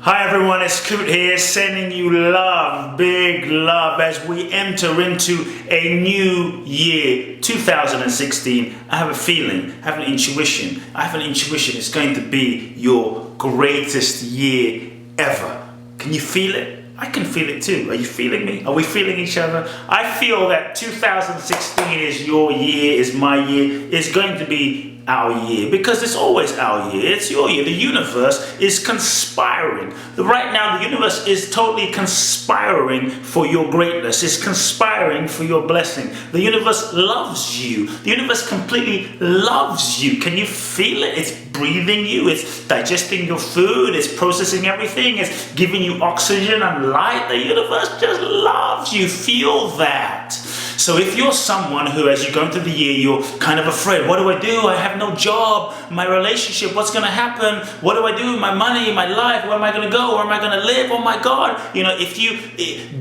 Hi everyone, it's Kute here, sending you love, big love, as we enter into a new year, 2016. I have a feeling, I have an intuition it's going to be your greatest year ever. Can you feel it? I can feel it too. Are you feeling me? Are we feeling each other? I feel that 2016 is your year, is my year, it's going to be our year, because it's always our year. It's your year. The universe is conspiring. Right now, the universe is totally conspiring for your greatness. It's conspiring for your blessing. The universe loves you. The universe completely loves you. Can you feel it? It's breathing you. It's digesting your food. It's processing everything. It's giving you oxygen and light. The universe just loves you. Feel that. So if you're someone who, as you go into the year, you're kind of afraid, what do I do? I have no job, my relationship, what's going to happen? What do I do? My money, my life, where am I going to go? Where am I going to live? Oh my God. You know, if you,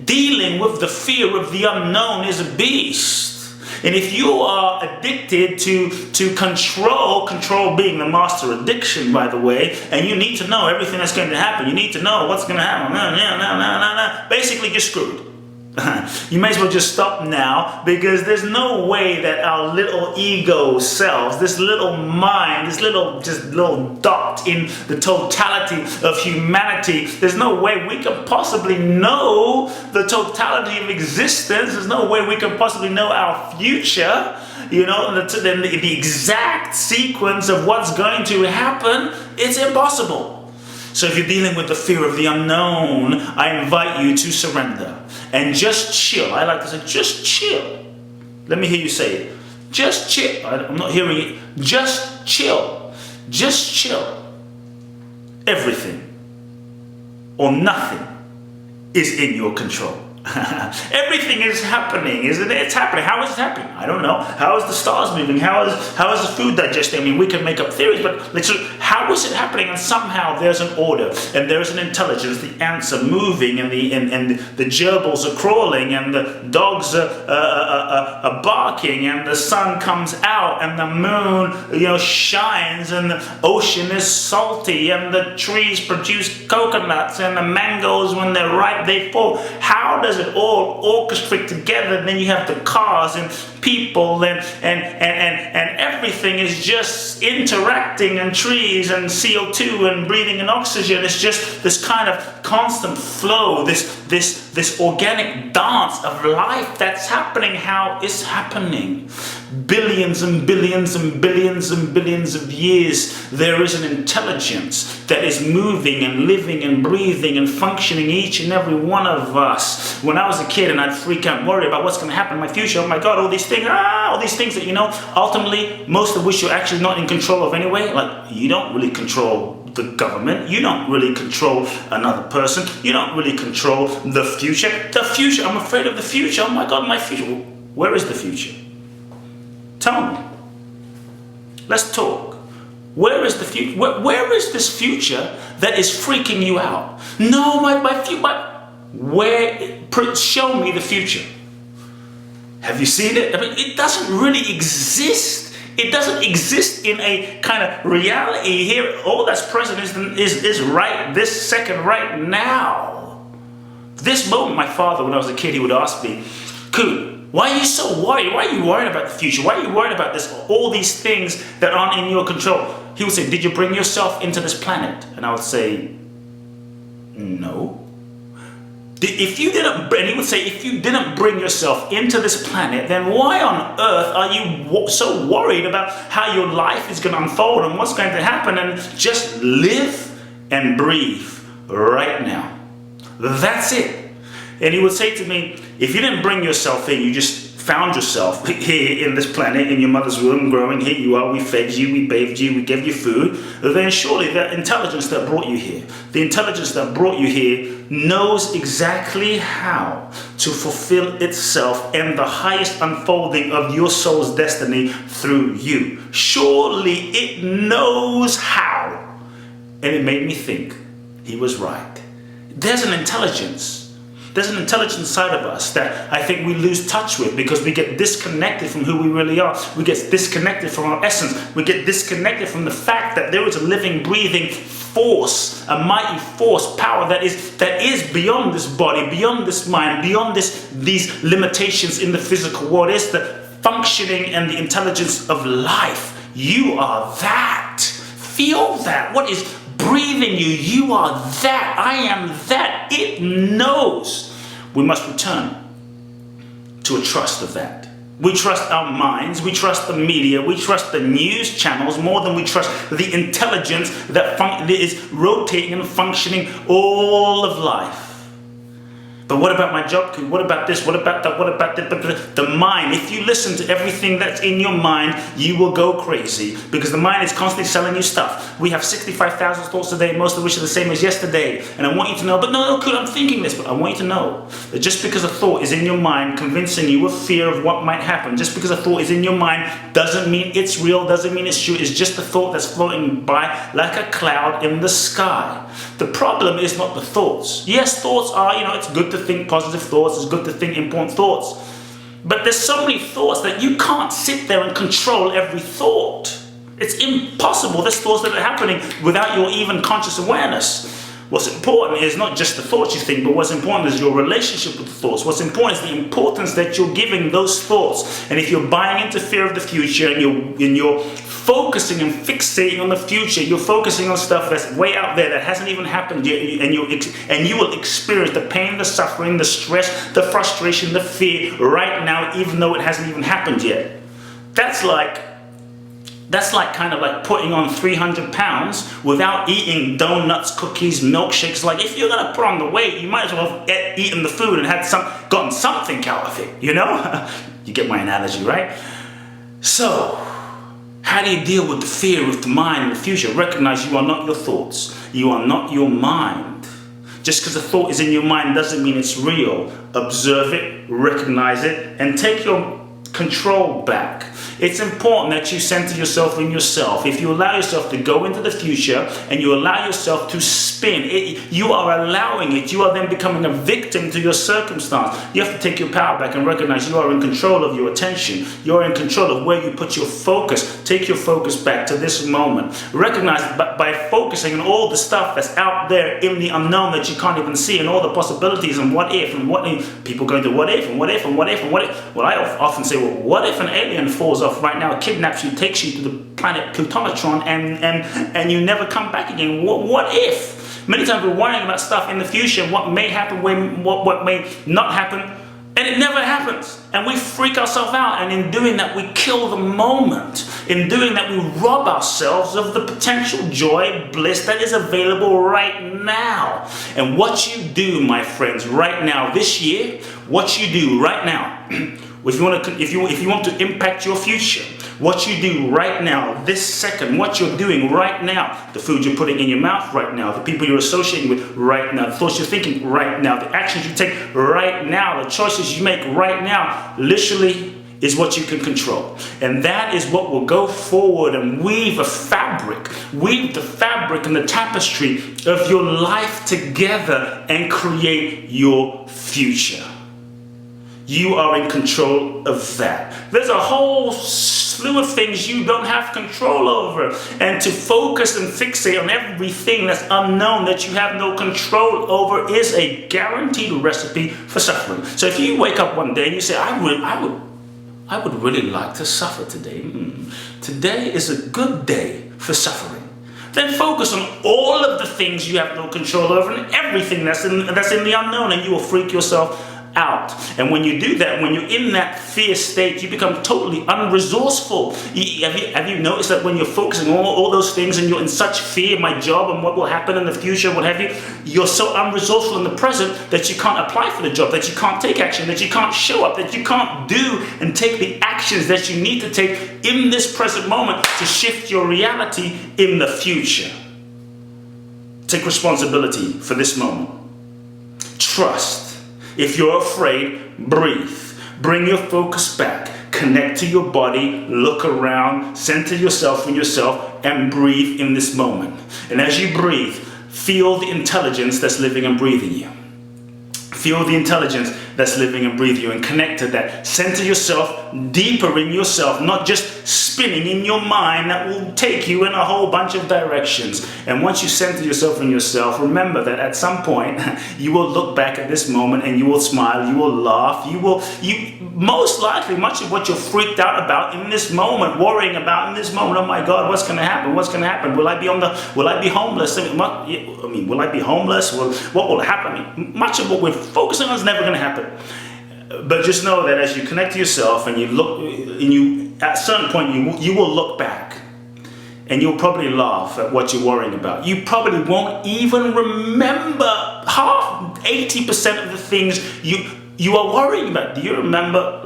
dealing with the fear of the unknown is a beast. And if you are addicted to control being the master addiction, by the way, and you need to know everything that's going to happen, you need to know what's going to happen, basically you're screwed. You may as well just stop now, because there's no way that our little ego selves, this little mind, this little dot in the totality of humanity, there's no way we can possibly know the totality of existence. There's no way we can possibly know our future, you know, the exact sequence of what's going to happen. It's impossible. So if you're dealing with the fear of the unknown, I invite you to surrender and just chill. I like to say, just chill. Let me hear you say it. Just chill. I'm not hearing it. Just chill. Just chill. Everything or nothing is in your control. Everything is happening, isn't it? It's happening. How is it happening? I don't know. How is the stars moving? How is the food digesting? I mean, we can make up theories, but literally, how is it happening? And somehow there's an order, and there's an intelligence. The ants are moving, and the gerbils are crawling, and the dogs are barking, and the sun comes out, and the moon, shines, and the ocean is salty, and the trees produce coconuts, and the mangoes, when they're ripe, they fall. How does it all orchestrate together? And then you have the cars and people and everything is just interacting, and trees and CO2 and breathing in oxygen. It's just this kind of constant flow, this organic dance of life that's happening. How is happening? Billions and billions and billions and billions of years, there is an intelligence that is moving and living and breathing and functioning each and every one of us. When I was a kid and I'd freak out and worry about what's going to happen in my future, oh my God, all these things that, ultimately, most of which you're actually not in control of anyway. Like, you don't really control the government. You don't really control another person. You don't really control the future. The future, I'm afraid of the future. Oh my God, my future. Where is the future? Tell me. Let's talk. Where is the future? Where is this future that is freaking you out? No, my future. Show me the future. Have you seen it? I mean, it doesn't really exist. It doesn't exist in a kind of reality here. All that's present is right this second, right now. This moment, my father, when I was a kid, he would ask me, Kute, why are you so worried? Why are you worried about the future? Why are you worried about all these things that aren't in your control? He would say, did you bring yourself into this planet? And I would say, no. If you didn't, and he would say, if you didn't bring yourself into this planet, then why on earth are you so worried about how your life is going to unfold and what's going to happen? And just live and breathe right now. That's it. And he would say to me, if you didn't bring yourself in, you just found yourself here in this planet, in your mother's womb, growing, here you are, we fed you, we bathed you, we gave you food, then surely the intelligence that brought you here, knows exactly how to fulfill itself and the highest unfolding of your soul's destiny through you. Surely it knows how. And it made me think, he was right. There's an intelligence There's an intelligent side of us that I think we lose touch with because we get disconnected from who we really are. We get disconnected from our essence. We get disconnected from the fact that there is a living, breathing force, a mighty force, power that is beyond this body, beyond this mind, beyond these limitations in the physical world. It's the functioning and the intelligence of life. You are that. Feel that. What is breathing you? You are that. I am that. It knows. We must return to a trust of that. We trust our minds, we trust the media, we trust the news channels more than we trust the intelligence that is rotating and functioning all of life. But what about my job? What about this? What about that? What about the mind? If you listen to everything that's in your mind, you will go crazy because the mind is constantly selling you stuff. We have 65,000 thoughts a day, most of which are the same as yesterday. And I want you to know, but no, I'm thinking this, but I want you to know that just because a thought is in your mind convincing you of fear of what might happen, just because a thought is in your mind doesn't mean it's real, doesn't mean it's true. It's just a thought that's floating by like a cloud in the sky. The problem is not the thoughts. Yes, thoughts are, it's good to think positive thoughts, it's good to think important thoughts. But there's so many thoughts that you can't sit there and control every thought. It's impossible. There's thoughts that are happening without your even conscious awareness. What's important is not just the thoughts you think, but what's important is your relationship with the thoughts. What's important is the importance that you're giving those thoughts. And if you're buying into fear of the future and you're focusing and fixating on the future, you're focusing on stuff that's way out there that hasn't even happened yet, and you will experience the pain, the suffering, the stress, the frustration, the fear right now, even though it hasn't even happened yet. That's like kind of like putting on 300 pounds without eating donuts, cookies, milkshakes. Like if you're gonna put on the weight, you might as well have eaten the food and had gotten something out of it, You get my analogy, right? So, how do you deal with the fear of the mind and the future? Recognize you are not your thoughts. You are not your mind. Just because a thought is in your mind doesn't mean it's real. Observe it, recognize it, and take your control back. It's important that you center yourself in yourself. If you allow yourself to go into the future and you allow yourself to spin, you are allowing it. You are then becoming a victim to your circumstance. You have to take your power back and recognize you are in control of your attention. You are in control of where you put your focus. Take your focus back to this moment. Recognize that by focusing on all the stuff that's out there in the unknown that you can't even see, and all the possibilities and what if, people go into what if and what if and what if and what if. Well, I often say, well, what if an alien falls off right now, kidnaps you, takes you to the planet Plutonatron, and you never come back again? What if? Many times we're worrying about stuff in the future, what may happen, what may not happen, and it never happens. And we freak ourselves out, and in doing that, we kill the moment. In doing that, we rob ourselves of the potential joy, bliss that is available right now. And what you do, my friends, right now, this year, what you do right now, if you want to impact your future, what you do right now, this second, what you're doing right now, the food you're putting in your mouth right now, the people you're associating with right now, the thoughts you're thinking right now, the actions you take right now, the choices you make right now, literally is what you can control. And that is what will go forward and weave the fabric and the tapestry of your life together and create your future. You are in control of that. There's a whole slew of things you don't have control over. And to focus and fixate on everything that's unknown that you have no control over is a guaranteed recipe for suffering. So if you wake up one day and you say, I would really like to suffer today. Today is a good day for suffering. Then focus on all of the things you have no control over and everything that's in the unknown, and you will freak yourself out. And when you do that, when you're in that fear state, you become totally unresourceful. Have you noticed that when you're focusing on all those things and you're in such fear, my job and what will happen in the future, what have you, you're so unresourceful in the present that you can't apply for the job, that you can't take action, that you can't show up, that you can't do and take the actions that you need to take in this present moment to shift your reality in the future. Take responsibility for this moment. Trust. If you're afraid, breathe. Bring your focus back. Connect to your body. Look around. Center yourself in yourself and breathe in this moment. And as you breathe, feel the intelligence that's living and breathing you. Feel the intelligence that's living and breathing you, and connect to that. Center yourself deeper in yourself, not just spinning in your mind that will take you in a whole bunch of directions. And once you center yourself in yourself, remember that at some point you will look back at this moment and you will smile, you will laugh, you most likely much of what you're freaked out about in this moment, worrying about in this moment, oh my God, what's going to happen? What's going to happen? Will I be homeless? Will I be homeless? What will happen? Much of what we're focusing on is never going to happen. But just know that as you connect to yourself and you look, at a certain point you will look back and you'll probably laugh at what you're worrying about. You probably won't even remember 80% of the things you are worrying about. Do you remember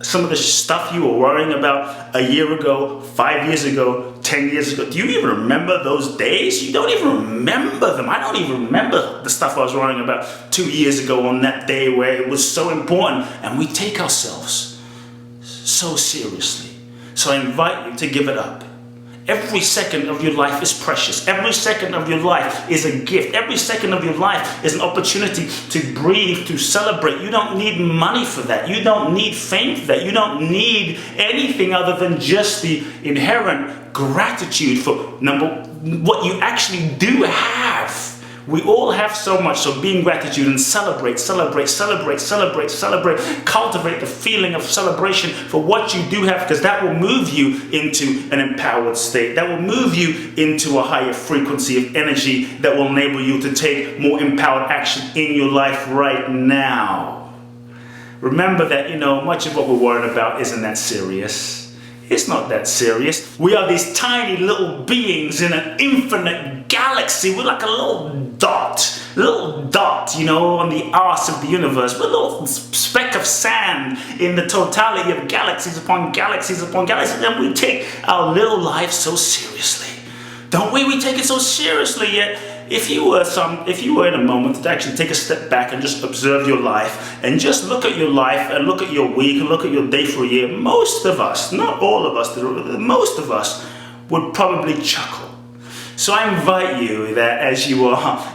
some of the stuff you were worrying about a year ago, 5 years ago, 10 years ago? Do you even remember those days? You don't even remember them. I don't even remember the stuff I was worrying about 2 years ago on that day where it was so important. And we take ourselves so seriously. So I invite you to give it up. Every second of your life is precious. Every second of your life is a gift. Every second of your life is an opportunity to breathe, to celebrate. You don't need money for that. You don't need fame for that. You don't need anything other than just the inherent gratitude for what you actually do have. We all have so much, so be in gratitude and celebrate. Cultivate the feeling of celebration for what you do have, because that will move you into an empowered state. That will move you into a higher frequency of energy that will enable you to take more empowered action in your life right now. Remember that, much of what we're worried about isn't that serious. It's not that serious. We are these tiny little beings in an infinite galaxy. We're like a little dot, on the arse of the universe. We're a little speck of sand in the totality of galaxies upon galaxies upon galaxies. And we take our little life so seriously. Don't we? We take it so seriously, yet if you were in a moment to actually take a step back and just observe your life and just look at your life and look at your week and look at your day for a year, most of us, not all of us, most of us would probably chuckle. So I invite you that as you are,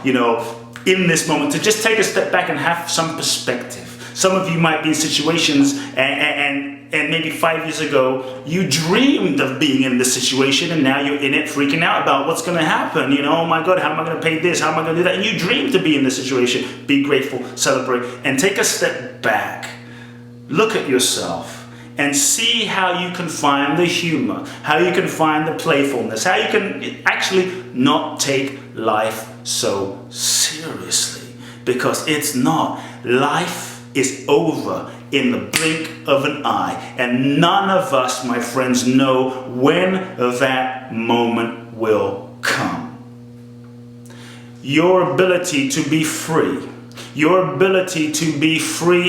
in this moment, to just take a step back and have some perspective. Some of you might be in situations and maybe 5 years ago, you dreamed of being in this situation, and now you're in it freaking out about what's going to happen. Oh my God, how am I going to pay this? How am I going to do that? And you dreamed to be in this situation. Be grateful, celebrate, and take a step back. Look at yourself and see how you can find the humor, how you can find the playfulness, how you can actually not take life so seriously, because it's not. Life is over in the blink of an eye, and none of us, my friends, know when that moment will come. Your ability to be free,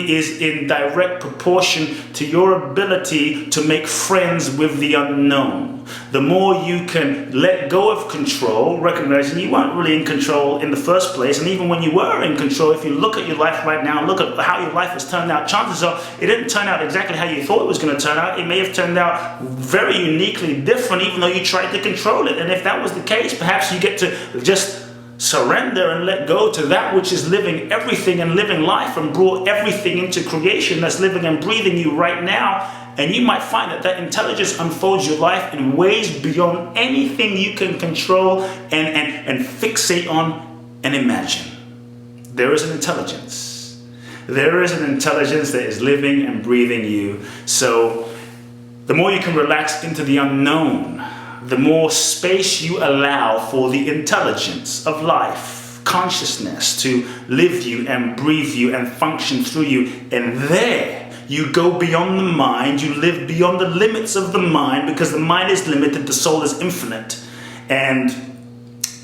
is in direct proportion to your ability to make friends with the unknown. The more you can let go of control, recognizing you weren't really in control in the first place, and even when you were in control, if you look at your life right now, look at how your life has turned out, chances are it didn't turn out exactly how you thought it was going to turn out. It may have turned out very uniquely different, even though you tried to control it. And if that was the case, perhaps you get to just surrender and let go to that which is living everything and living life and brought everything into creation that's living and breathing you right now. And you might find that intelligence unfolds your life in ways beyond anything you can control and fixate on and imagine. There is an intelligence. There is an intelligence that is living and breathing you. So the more you can relax into the unknown, the more space you allow for the intelligence of life, consciousness to live you and breathe you and function through you. And there you go beyond the mind, you live beyond the limits of the mind, because the mind is limited, the soul is infinite. And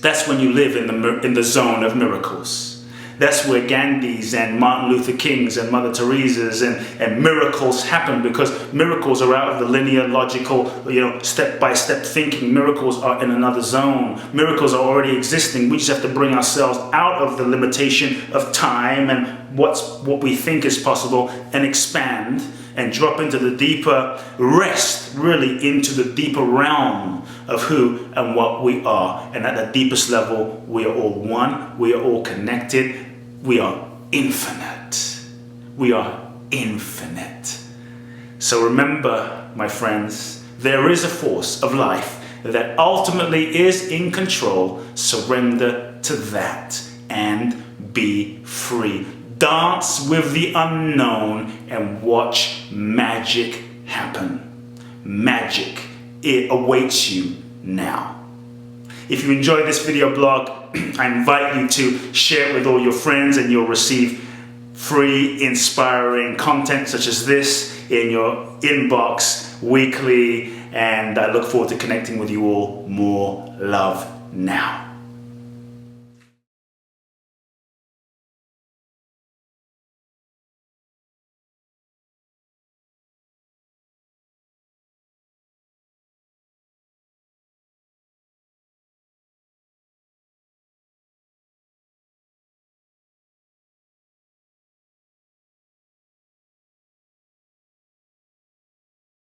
that's when you live in the zone of miracles. That's where Gandhi's and Martin Luther King's and Mother Teresa's and miracles happen, because miracles are out of the linear, logical, step-by-step thinking. Miracles are in another zone. Miracles are already existing. We just have to bring ourselves out of the limitation of time and what we think is possible, and expand and drop into the deeper rest, really into the deeper realm of who and what we are. And at the deepest level, we are all one, we are all connected, we are infinite. We are infinite. So remember, my friends, there is a force of life that ultimately is in control. Surrender to that and be free. Dance with the unknown and watch magic happen. Magic, it awaits you now. If you enjoyed this video blog, I invite you to share it with all your friends, and you'll receive free, inspiring content such as this in your inbox weekly. And I look forward to connecting with you all. More love now.